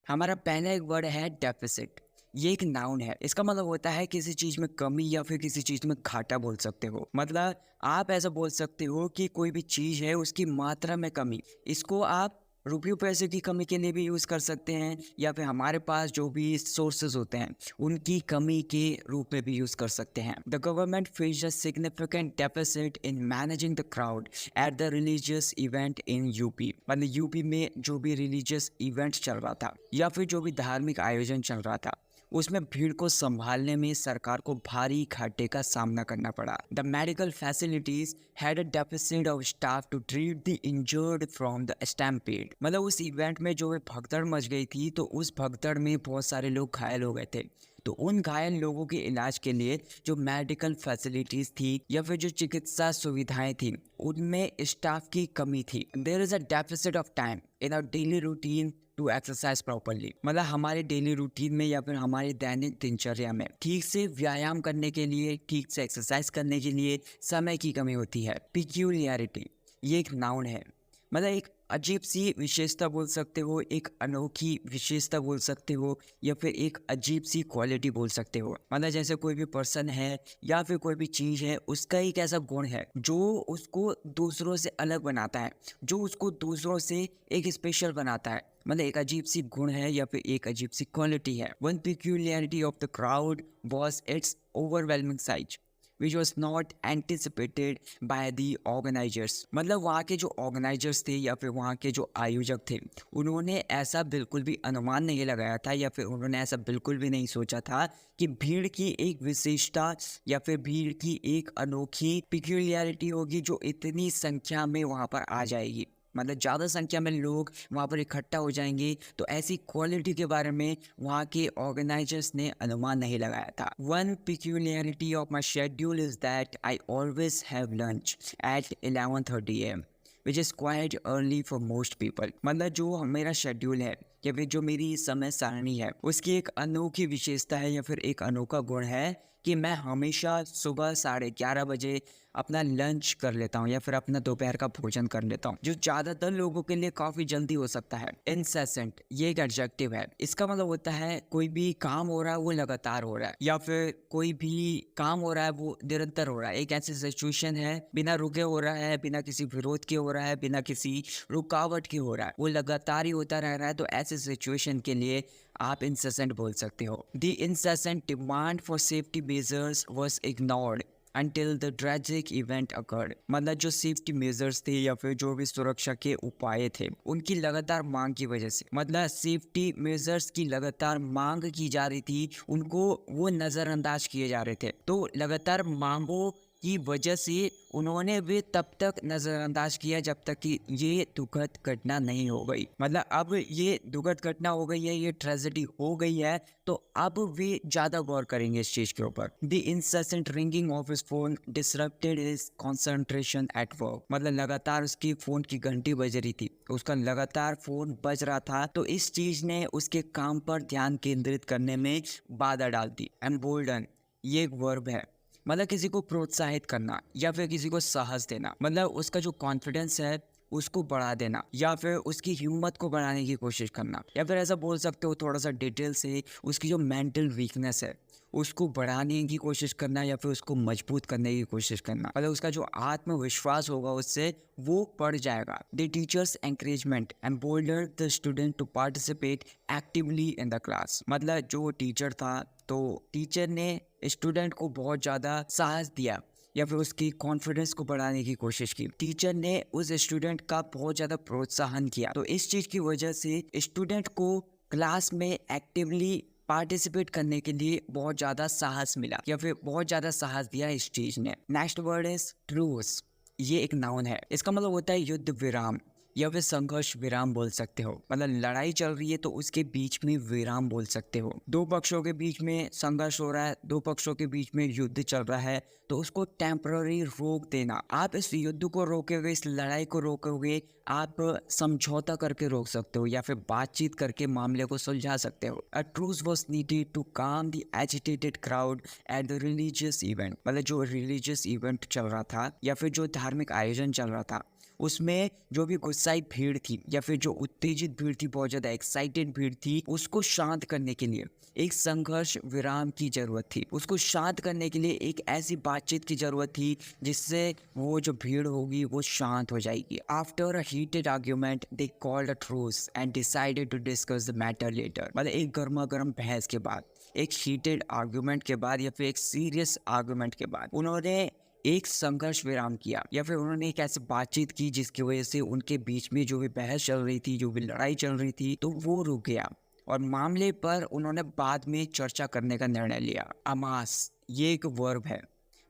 हमारा पहला एक वर्ड है डेफिसिट। ये एक नाउन है। इसका मतलब होता है किसी चीज में कमी या फिर किसी चीज में घाटा बोल सकते हो। मतलब आप ऐसा बोल सकते हो कि कोई भी चीज है उसकी मात्रा में कमी। इसको आप रुपये पैसे की कमी के लिए भी यूज कर सकते हैं या फिर हमारे पास जो भी सोर्सेज होते हैं उनकी कमी के रूप में भी यूज कर सकते हैं। The government face a significant deficit in managing the crowd at the religious event in UP. मतलब यूपी में जो भी रिलीजियस इवेंट चल रहा था या फिर जो भी धार्मिक आयोजन चल रहा था उसमें भीड़ को संभालने में सरकार को भारी घाटे का सामना करना पड़ा। The medical facilities had a deficit of staff to treat the injured from the stampede. मतलब उस इवेंट में जो भगदड़ मच गई थी तो उस भगदड़ में बहुत सारे लोग घायल हो गए थे। तो उन घायल लोगों के इलाज के लिए जो मेडिकल फैसिलिटीज थी या फिर जो चिकित्सा सुविधाएं थी उनमें स्टाफ की कमी थी। There is a deficit of time in our daily routine to exercise properly. मतलब हमारे डेली रूटीन में या फिर हमारी दैनिक दिनचर्या में ठीक से व्यायाम करने के लिए, ठीक से एक्सरसाइज करने के लिए समय की कमी होती है। पिक्यूलियरिटी ये एक नाउन है। मतलब एक अजीब सी विशेषता बोल सकते हो, एक अनोखी विशेषता बोल सकते हो या फिर एक अजीब सी क्वालिटी बोल सकते हो। मतलब जैसे कोई भी पर्सन है या फिर कोई भी चीज़ है उसका एक ऐसा गुण है जो उसको दूसरों से अलग बनाता है, जो उसको दूसरों से एक स्पेशल बनाता है। मतलब एक अजीब सी गुण है या फिर एक अजीब सी क्वालिटी है। One peculiarity of the crowd was its overwhelming size which was not anticipated by the organizers। मतलब वहाँ के जो ऑर्गेनाइजर्स थे या फिर वहाँ के जो आयोजक थे उन्होंने ऐसा बिल्कुल भी अनुमान नहीं लगाया था या फिर उन्होंने ऐसा बिल्कुल भी नहीं सोचा था कि भीड़ की एक विशेषता या फिर भीड़ की एक अनोखी पिक्यूलियरिटी होगी जो इतनी संख्या में वहाँ पर आ जाएगी। मतलब ज़्यादा संख्या में लोग वहाँ पर इकट्ठा हो जाएंगे तो ऐसी क्वालिटी के बारे में वहाँ के ऑर्गेनाइजर्स ने अनुमान नहीं लगाया था। One peculiarity of my schedule is that I always have lunch at 11:30 AM which is quite early for most people. मतलब जो मेरा शेड्यूल है या फिर जो मेरी समय सारणी है उसकी एक अनोखी विशेषता है या फिर एक अनोखा गुण है कि मैं हमेशा सुबह 11:30 बजे अपना लंच कर लेता हूँ या फिर अपना दोपहर का भोजन कर लेता हूँ, जो ज़्यादातर लोगों के लिए काफ़ी जल्दी हो सकता है। इनसेसेंट ये एक एडजेक्टिव है। इसका मतलब होता है कोई भी काम हो रहा है वो लगातार हो रहा है या फिर कोई भी काम हो रहा है वो निरंतर हो रहा है। एक ऐसी सिचुएशन है बिना रुके हो रहा है, बिना किसी विरोध के हो रहा है, बिना किसी रुकावट के हो रहा है, वो लगातार ही होता रह रहा है। तो ऐसे सिचुएशन के लिए आप incessant बोल सकते हो। The incessant demand for safety measures was ignored until the tragic event occurred। मतलब जो सेफ्टी मेजर्स थे या फिर जो भी सुरक्षा के उपाय थे उनकी लगातार मांग की वजह से, मतलब सेफ्टी मेजर्स की लगातार मांग की जा रही थी, उनको वो नज़रअंदाज किए जा रहे थे। तो लगातार मांगों की वजह से उन्होंने वे तब तक नज़रअंदाज किया जब तक कि ये दुखद घटना नहीं हो गई। मतलब अब ये दुखद घटना हो गई है, ये ट्रेजेडी हो गई है तो अब वे ज़्यादा गौर करेंगे इस चीज़ के ऊपर। The incessant ringing of his phone disrupted his concentration at work. मतलब लगातार उसकी फ़ोन की घंटी बज रही थी, उसका लगातार फ़ोन बज रहा था तो इस चीज़ ने उसके काम पर ध्यान केंद्रित करने में बाधा डाल दी। एम्बोल्डन ये एक वर्ब है। मतलब किसी को प्रोत्साहित करना या फिर किसी को साहस देना, मतलब उसका जो कॉन्फिडेंस है उसको बढ़ा देना या फिर उसकी हिम्मत को बढ़ाने की कोशिश करना, या फिर ऐसा बोल सकते हो थोड़ा सा डिटेल से उसकी जो मेंटल वीकनेस है उसको बढ़ाने की कोशिश करना या फिर उसको मजबूत करने की कोशिश करना। मतलब उसका जो आत्मविश्वास होगा उससे वो बढ़ जाएगा। The teacher's encouragement embolden the student to participate actively in the class. मतलब जो टीचर था तो टीचर ने स्टूडेंट को बहुत ज़्यादा साहस दिया या फिर उसकी कॉन्फिडेंस को बढ़ाने की कोशिश की। टीचर ने उस स्टूडेंट का बहुत ज़्यादा प्रोत्साहन किया तो इस चीज़ की वजह से स्टूडेंट को क्लास में एक्टिवली पार्टिसिपेट करने के लिए बहुत ज़्यादा साहस मिला या फिर बहुत ज़्यादा साहस दिया इस चीज़ ने। Next word is truce. ये एक नाउन है। इसका मतलब होता है युद्ध विराम या फिर संघर्ष विराम बोल सकते हो। मतलब लड़ाई चल रही है तो उसके बीच में विराम बोल सकते हो। दो पक्षों के बीच में संघर्ष हो रहा है, दो पक्षों के बीच में युद्ध चल रहा है तो उसको टेम्पररी रोक देना। आप इस युद्ध को रोकोगे, इस लड़ाई को रोकोगे, आप समझौता करके रोक सकते हो या फिर बातचीत करके मामले को सुलझा सकते हो। अ ट्रूस वाज नीडेड टू काम the agitated crowd at the religious event. मतलब जो रिलीजियस इवेंट चल रहा था या फिर जो धार्मिक आयोजन चल रहा था उसमें जो भी गुस्साई भीड़ थी या फिर जो उत्तेजित भीड़ थी, बहुत ज़्यादा एक्साइटेड भीड़ थी, उसको शांत करने के लिए एक संघर्ष विराम की ज़रूरत थी। उसको शांत करने के लिए एक ऐसी बातचीत की ज़रूरत थी जिससे वो जो भीड़ होगी वो शांत हो जाएगी। After a heated argument they called a truce and decided to discuss the matter later. मतलब एक गर्मा गर्म बहस के बाद, एक हीटेड आर्ग्यूमेंट के बाद या फिर एक सीरियस आर्ग्यूमेंट के बाद उन्होंने एक संघर्ष विराम किया या फिर उन्होंने एक ऐसी बातचीत की जिसकी वजह से उनके बीच में जो भी बहस चल रही थी, जो भी लड़ाई चल रही थी, तो वो रुक गया और मामले पर उन्होंने बाद में चर्चा करने का निर्णय लिया। अमास ये एक वर्ब है,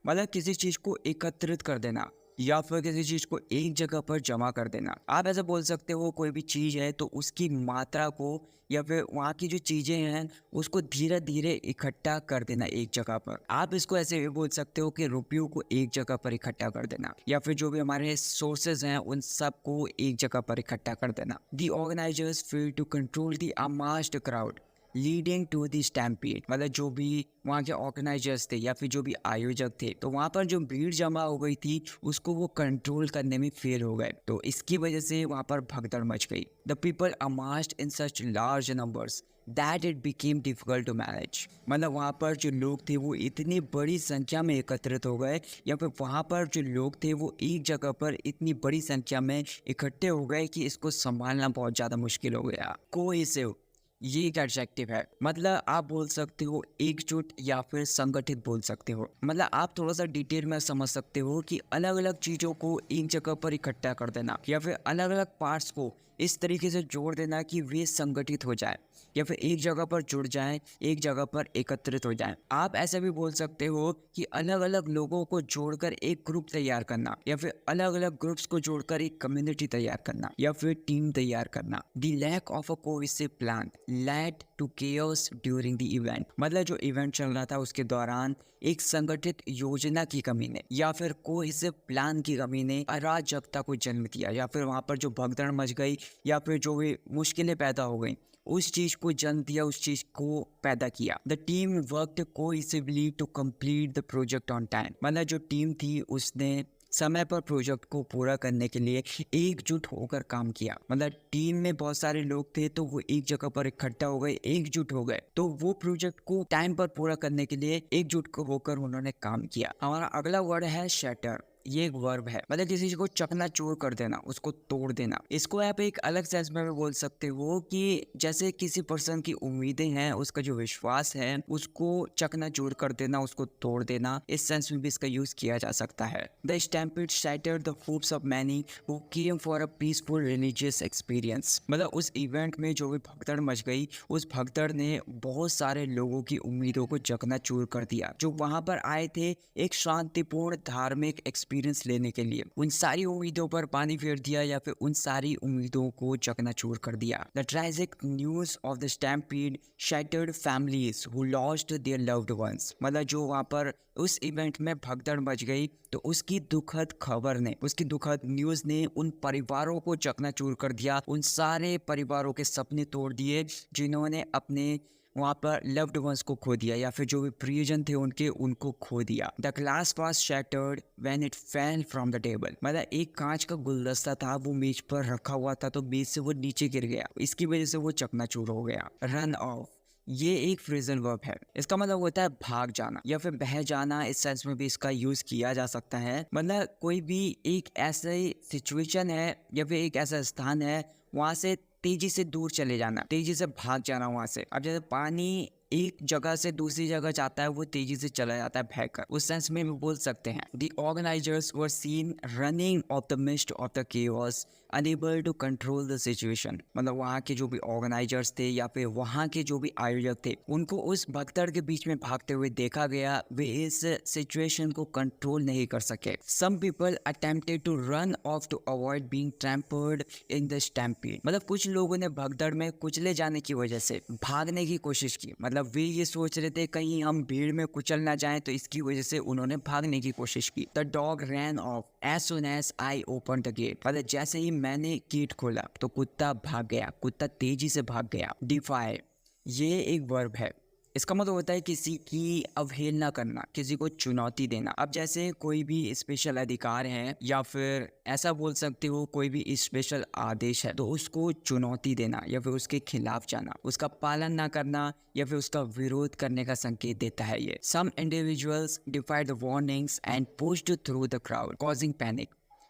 मतलब किसी चीज़ को एकत्रित कर देना या फिर किसी चीज़ को एक जगह पर जमा कर देना। आप ऐसा बोल सकते हो कोई भी चीज़ है तो उसकी मात्रा को या फिर वहाँ की जो चीज़ें हैं उसको धीरे धीरे इकट्ठा कर देना एक जगह पर। आप इसको ऐसे भी बोल सकते हो कि रुपयों को एक जगह पर इकट्ठा कर देना या फिर जो भी हमारे सोर्सेज हैं उन सब को एक जगह पर इकट्ठा कर देना। The organisers fail to control the amassed crowd leading to the stampede. मतलब जो भी वहाँ के ऑर्गेनाइजर्स थे या फिर जो भी आयोजक थे, तो वहाँ पर जो भीड़ जमा हो गई थी उसको वो कंट्रोल करने में फेल हो गए, तो इसकी वजह से वहाँ पर भगदड़ मच गई। The people amassed in such large numbers that it became difficult to manage. मतलब वहाँ पर जो लोग थे वो इतनी बड़ी संख्या में एकत्रित हो गए या फिर वहाँ पर जो लोग थे वो एक जगह पर इतनी बड़ी संख्या में इकट्ठे हो गए कि इसको संभालना बहुत ज़्यादा मुश्किल हो गया। कोहेसिव ये एक एडजेक्टिव है, मतलब आप बोल सकते हो एकजुट या फिर संगठित बोल सकते हो। मतलब आप थोड़ा सा डिटेल में समझ सकते हो कि अलग अलग चीज़ों को एक जगह पर इकट्ठा कर देना या फिर अलग अलग पार्ट्स को इस तरीके से जोड़ देना कि वे संगठित हो जाए या फिर एक जगह पर जुड़ जाएं, एक जगह पर एकत्रित हो जाएं। आप ऐसा भी बोल सकते हो कि अलग अलग लोगों को जोड़कर एक ग्रुप तैयार करना या फिर अलग अलग ग्रुप्स को जोड़कर एक कम्युनिटी तैयार करना या फिर टीम तैयार करना। The lack of a cohesive plan led to chaos during the event। मतलब जो इवेंट चल रहा था उसके दौरान एक संगठित योजना की कमी ने या फिर कोहेसिव प्लान की कमी ने अराजकता को जन्म दिया या फिर वहाँ पर जो भगदड़ मच गई या फिर जो भी मुश्किलें पैदा हो गई उस चीज़ को जन्म दिया, उस चीज़ को पैदा किया। The team worked cohesively to complete the project on time. मतलब जो टीम थी उसने समय पर प्रोजेक्ट को पूरा करने के लिए एकजुट होकर काम किया। मतलब टीम में बहुत सारे लोग थे तो वो एक जगह पर इकट्ठा हो गए, एकजुट हो गए, तो वो प्रोजेक्ट को टाइम पर पूरा करने के लिए एकजुट होकर उन्होंने काम किया। हमारा अगला वर्ड है शैटर। ये एक वर्ब है, मतलब किसी चीज को चकनाचूर कर देना, उसको तोड़ देना। इसको आप एक अलग सेंस में भी बोल सकते हो कि जैसे किसी पर्सन की उम्मीदें हैं, उसका जो विश्वास है उसको चकनाचूर कर देना, उसको तोड़ देना। इस सेंस में भी इसका यूज किया जा सकता है। The stampede shattered the hopes of many who came for a peaceful religious experience। मतलब उस इवेंट में जो भी भगदड़ मच गई, उस भगदड़ ने बहुत सारे लोगों की उम्मीदों को चकनाचूर कर दिया जो वहां पर आए थे एक शांतिपूर्ण धार्मिक एक्सपीरियंस लेने के लिए। उन सारी उम्मीदों पर पानी फेर दिया या फिर उन सारी उम्मीदों को चकनाचूर कर दिया। The tragic news of the stampede shattered families who lost their loved ones। मतलब जो वहाँ पर उस इवेंट में भगदड़ मच गई तो उसकी दुखद खबर ने, उसकी दुखद न्यूज़ ने उन परिवारों को चकनाचूर कर दिया, उन सारे परिवारों के सपने तोड़ दिए जिन्होंने अपने वहाँ पर लव्ड वंस को खो दिया या फिर जो भी प्रियजन थे उनके, उनको खो दिया। The glass was shattered when it fell from the table. मतलब एक कांच का गुलदस्ता था, वो मेज पर रखा हुआ था तो मेज से वो नीचे गिर गया, इसकी वजह से वो चकनाचूर हो गया। रन ऑफ ये एक फ्रेजल वर्ब है, इसका मतलब होता है भाग जाना या फिर बह जाना। इस सेंस में भी इसका यूज किया जा सकता है। मतलब कोई भी एक ऐसी सिचुएशन है या फिर एक ऐसा स्थान है, वहां से तेजी से दूर चले जाना, तेजी से भाग जाना वहां से। अब जैसे पानी एक जगह से दूसरी जगह जाता है, वो तेजी से चला जाता है बहकर, उस सेंस में भी बोल सकते हैं। The organizers were seen running of the midst of the chaos unable to control the situation. मतलब वहाँ के जो भी ऑर्गेनाइजर्स थे या फिर वहाँ के जो भी आयोजक थे उनको उस भगदड़ के बीच में भागते हुए देखा गया, वे इस सिचुएशन को कंट्रोल नहीं कर सके। Some people attempted to run off to avoid being trampled in the stampede. मतलब कुछ लोगों ने भगदड़ में कुचले जाने की वजह से भागने की कोशिश की। मतलब वे ये सोच रहे थे कहीं हम भीड़ में कुचल ना जाएं, तो इसकी वजह से उन्होंने भागने की कोशिश की। The dog ran off as soon as I open the gate. मतलब जैसे ही मैंने गेट खोला तो कुत्ता भाग गया, कुत्ता तेजी से भाग गया। डिफाई ये एक वर्ब है, इसका मतलब होता है किसी की अवहेलना करना, किसी को चुनौती देना। अब जैसे कोई भी स्पेशल अधिकार है या फिर ऐसा बोल सकते हो कोई भी स्पेशल आदेश है, तो उसको चुनौती देना या फिर उसके खिलाफ जाना, उसका पालन ना करना या फिर उसका विरोध करने का संकेत देता है ये। Some individuals defied the warnings and pushed through the crowd causing panic.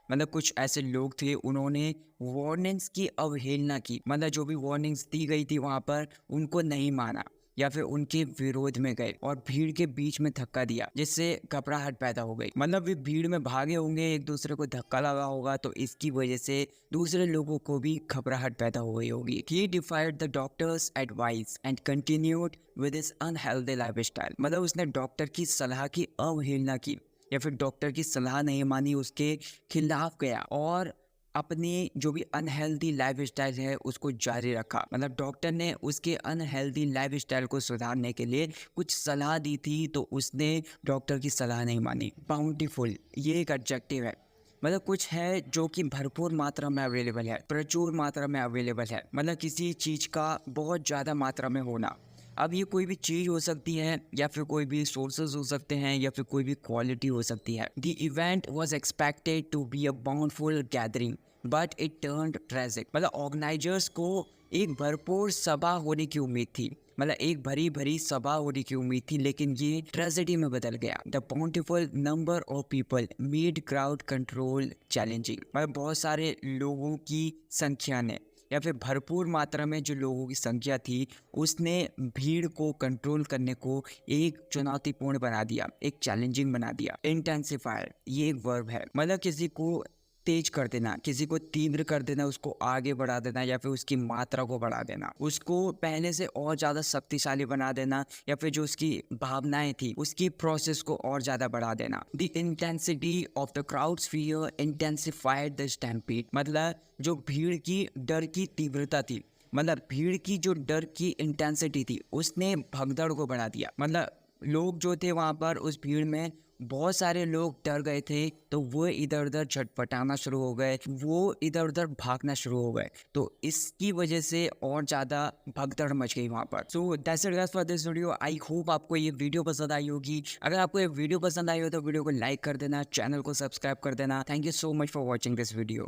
मतलब कुछ ऐसे लोग थे, उन्होंने वार्निंग्स की अवहेलना की, मतलब जो भी वार्निंग्स दी गई थी वहां पर उनको नहीं माना या फिर उनके विरोध में गए और भीड़ के बीच में धक्का दिया, जिससे घबराहट पैदा हो गई। मतलब वे भीड़ में भागे होंगे, एक दूसरे को धक्का लगा होगा, तो इसकी वजह से दूसरे लोगों को भी घबराहट पैदा हो गई होगी। He defied the doctor's advice and continued with his unhealthy lifestyle। मतलब उसने डॉक्टर की सलाह की अवहेलना की या फिर डॉक्टर की सलाह नहीं मानी, उसके खिलाफ गया और अपनी जो भी अनहेल्दी लाइफस्टाइल है उसको जारी रखा। मतलब डॉक्टर ने उसके अनहेल्दी लाइफस्टाइल को सुधारने के लिए कुछ सलाह दी थी, तो उसने डॉक्टर की सलाह नहीं मानी। बाउंटीफुल ये एक एडजेक्टिव है, मतलब कुछ है जो कि भरपूर मात्रा में अवेलेबल है, प्रचुर मात्रा में अवेलेबल है, मतलब किसी चीज़ का बहुत ज़्यादा मात्रा में होना। अब ये कोई भी चीज़ हो सकती है या फिर कोई भी सोर्सेज हो सकते हैं या फिर कोई भी क्वालिटी हो सकती है। The event was expected to be a bountiful gathering but it turned tragic. मतलब ऑर्गेनाइजर्स को एक भरपूर सभा होने की उम्मीद थी, मतलब एक भरी भरी सभा होने की उम्मीद थी, लेकिन ये ट्रेजेडी में बदल गया। The bountiful number of people made crowd control challenging. मतलब बहुत सारे लोगों की संख्या ने या फिर भरपूर मात्रा में जो लोगों की संख्या थी उसने भीड़ को कंट्रोल करने को एक चुनौतीपूर्ण बना दिया, एक चैलेंजिंग बना दिया। इंटेंसिफायर ये एक वर्ब है, मतलब किसी को तेज कर देना, किसी को तीव्र कर देना, उसको आगे बढ़ा देना या फिर उसकी मात्रा को बढ़ा देना, उसको पहले से और ज़्यादा शक्तिशाली बना देना या फिर जो उसकी भावनाएं थी उसकी प्रोसेस को और ज़्यादा बढ़ा देना। The intensity of the crowds fear intensified the stampede. मतलब जो भीड़ की डर की तीव्रता थी, मतलब भीड़ की जो डर की इंटेंसिटी थी उसने भगदड़ को बढ़ा दिया। मतलब लोग जो थे वहाँ पर उस भीड़ में बहुत सारे लोग डर गए थे, तो वो इधर उधर झटपटाना शुरू हो गए, वो इधर उधर भागना शुरू हो गए, तो इसकी वजह से और ज़्यादा भगदड़ मच गई वहाँ पर। So that's it guys for this video. I hope आपको ये वीडियो पसंद आई होगी। अगर आपको ये वीडियो पसंद आई हो तो वीडियो को लाइक कर देना, चैनल को सब्सक्राइब कर देना। Thank you so much for watching this video.